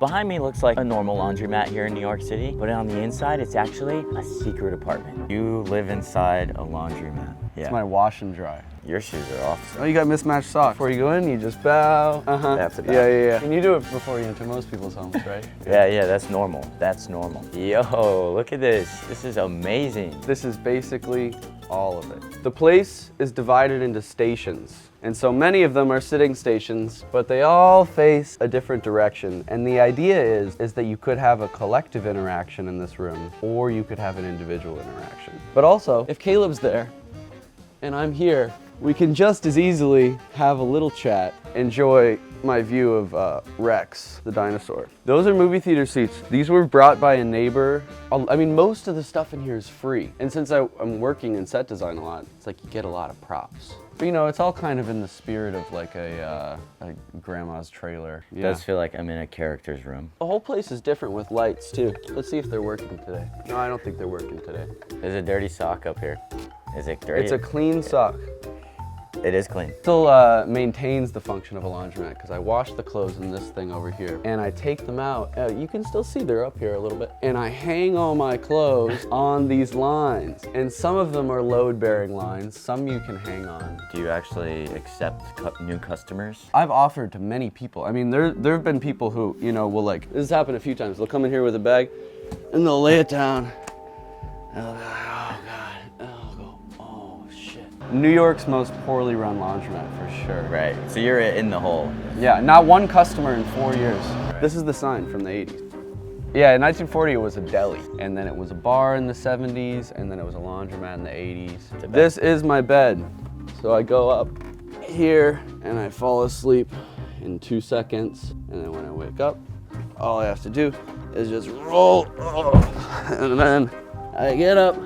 Behind me looks like a normal laundromat here in New York City, but on the inside, it's actually a secret apartment. You live inside a laundromat. Yeah. It's my wash and dry. Your shoes are off. Oh, you got mismatched socks. Before you go in, you just bow. That's about Yeah. And you do it before you enter most people's homes, right? Yeah, that's normal. That's normal. Yo, look at this. This is amazing. This is basically all of it. The place is divided into stations. And so many of them are sitting stations, but they all face a different direction. And the idea is that you could have a collective interaction in this room, or you could have an individual interaction. But also, if Caleb's there and I'm here, we can just as easily have a little chat, enjoy my view of Rex, the dinosaur. Those are movie theater seats. These were brought by a neighbor. I mean, most of the stuff in here is free. And since I'm working in set design a lot, it's like you get a lot of props. But you know, it's all kind of in the spirit of like a grandma's trailer. It does feel like I'm in a character's room. The whole place is different with lights too. Let's see if they're working today. No, I don't think they're working today. There's a dirty sock up here. Is it dirty? It's a clean sock. It is clean. Still maintains the function of a laundromat because I wash the clothes in this thing over here and I take them out. You can still see they're up here a little bit. And I hang all my clothes on these lines. And some of them are load-bearing lines, some you can hang on. Do you actually accept new customers? I've offered to many people. I mean, there have been people who, you know, will like, this has happened a few times. They'll come in here with a bag and they'll lay it down. And they'll go, oh God. New York's most poorly run laundromat for sure. Right, so you're in the hole. Yeah, not one customer in 4 years. Right. This is the sign from the 80s. Yeah, in 1940 it was a deli, and then it was a bar in the 70s, and then it was a laundromat in the 80s. This is my bed. So I go up here and I fall asleep in 2 seconds, and then when I wake up, all I have to do is just roll, and then I get up,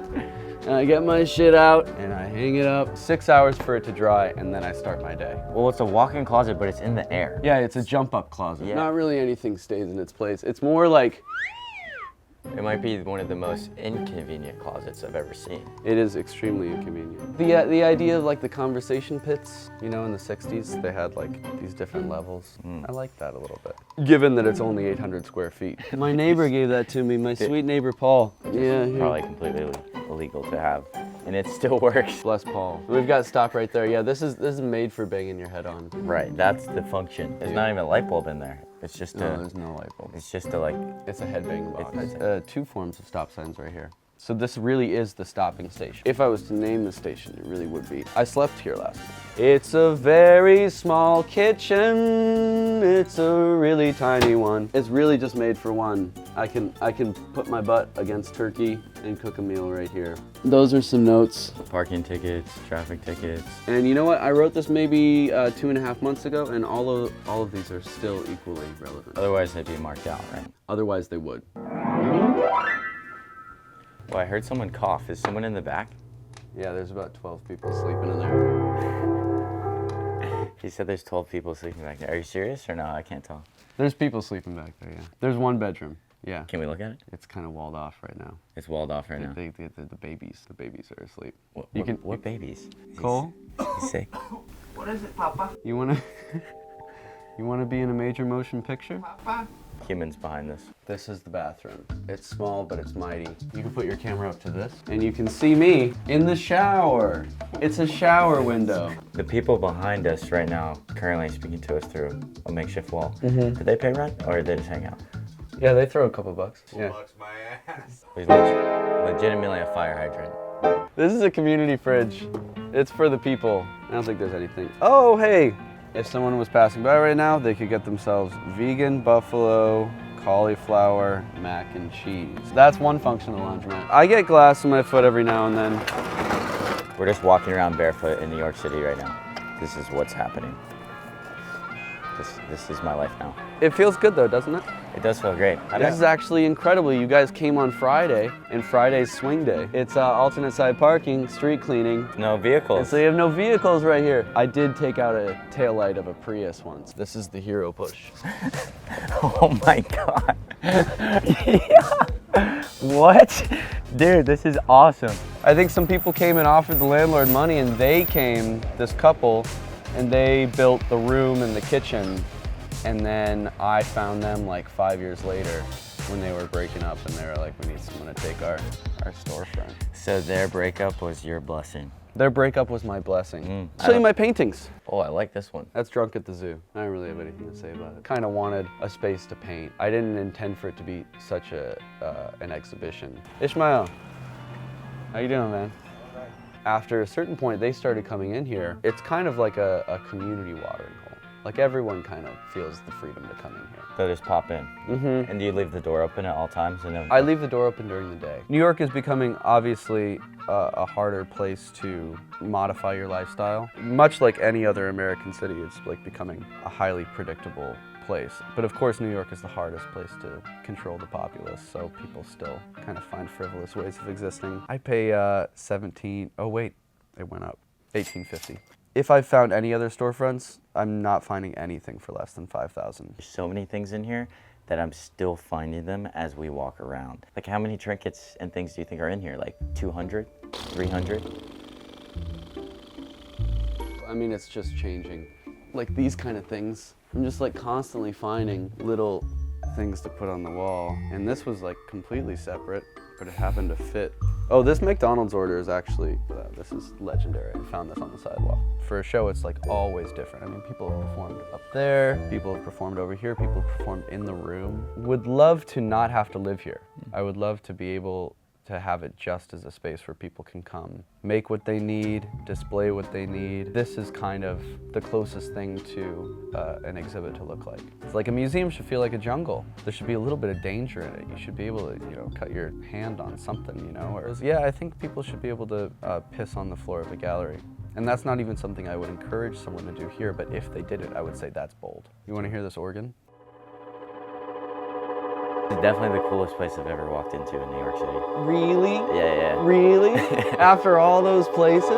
and I get my shit out and I hang it up. 6 hours for it to dry and then I start my day. Well, it's a walk-in closet, but it's in the air. Yeah, it's a jump-up closet. Yeah. Not really anything stays in its place. It's more like... It might be one of the most inconvenient closets I've ever seen. It is extremely inconvenient. The idea of like the conversation pits, you know, in the 60s, they had like these different levels. I like that a little bit. Given that it's only 800 square feet. My neighbor gave that to me, my sweet neighbor Paul. Yeah. Probably completely illegal to have, and it still works. Bless Paul. We've got stop right there. Yeah, this is made for banging your head on. Right, that's the function. There's not even a light bulb in there. It's just there's no light bulb. It's just a like... It's a headbanging box. 2 forms of stop signs right here. So this really is the stopping station. If I was to name the station, it really would be. I slept here last night. It's a very small kitchen. It's a really tiny one. It's really just made for one. I can put my butt against turkey and cook a meal right here. Those are some notes. Parking tickets, traffic tickets. And you know what? I wrote this maybe 2.5 months ago, and all of these are still equally relevant. Otherwise, they'd be marked out, right? Otherwise, they would. Well, I heard someone cough. Is someone in the back? Yeah, there's about 12 people sleeping in there. He said there's 12 people sleeping back there. Are you serious or no? I can't tell. There's people sleeping back there, yeah. There's one bedroom, yeah. Can we look at it? It's kind of walled off right now. It's walled off right now? The babies are asleep. What babies? Cole? He's sick. What is it, Papa? You wanna be in a major motion picture? Papa? Humans behind this. This is the bathroom. It's small, but it's mighty. You can put your camera up to this, and you can see me in the shower. It's a shower window. The people behind us right now, currently speaking to us through a makeshift wall, did they pay rent, or did they just hang out? Yeah, they throw a couple bucks. Yeah. Bucks my ass. There's legitimately a fire hydrant. This is a community fridge. It's for the people. I don't think there's anything. Oh, hey! If someone was passing by right now, they could get themselves vegan buffalo, cauliflower, mac and cheese. That's one function of the laundromat. I get glass in my foot every now and then. We're just walking around barefoot in New York City right now. This is what's happening. This is my life now. It feels good though, doesn't it? It does feel great. This is actually incredible. You guys came on Friday, and Friday's swing day. It's alternate side parking, street cleaning. No vehicles. And so you have no vehicles right here. I did take out a taillight of a Prius once. This is the hero push. Oh my God. Yeah. What? Dude, this is awesome. I think some people came and offered the landlord money, and this couple, and they built the room and the kitchen And then I found them like 5 years later when they were breaking up, and they were like, we need someone to take our storefront. So their breakup was your blessing. Their breakup was my blessing. Show you my paintings. Oh, I like this one. That's Drunk at the Zoo. I don't really have anything to say about it. Kind of wanted a space to paint. I didn't intend for it to be such an exhibition. Ishmael, how you doing, man? After a certain point, they started coming in here. It's kind of like a community watering hole. Like everyone kind of feels the freedom to come in here. So just pop in. Mm-hmm. And do you leave the door open at all times? I leave the door open during the day. New York is becoming obviously a harder place to modify your lifestyle. Much like any other American city, it's like becoming a highly predictable place. But of course, New York is the hardest place to control the populace, so people still kind of find frivolous ways of existing. I pay oh wait, it went up, $18.50. If I've found any other storefronts, I'm not finding anything for less than $5,000. There's so many things in here that I'm still finding them as we walk around. Like how many trinkets and things do you think are in here? Like 200, 300? I mean, it's just changing. Like these kind of things, I'm just like constantly finding little things to put on the wall. And this was like completely separate, but it happened to fit. Oh, this McDonald's order is actually, this is legendary. I found this on the sidewalk. For a show, it's like always different. I mean, people have performed up there, people have performed over here, people have performed in the room. Would love to not have to live here. I would love to be able to have it just as a space where people can come, make what they need, display what they need. This is kind of the closest thing to an exhibit to look like. It's like a museum should feel like a jungle. There should be a little bit of danger in it. You should be able to, cut your hand on something, Or, yeah, I think people should be able to piss on the floor of a gallery. And that's not even something I would encourage someone to do here, but if they did it, I would say that's bold. You want to hear this organ? It's definitely the coolest place I've ever walked into in New York City. Really? Yeah. Really? After all those places?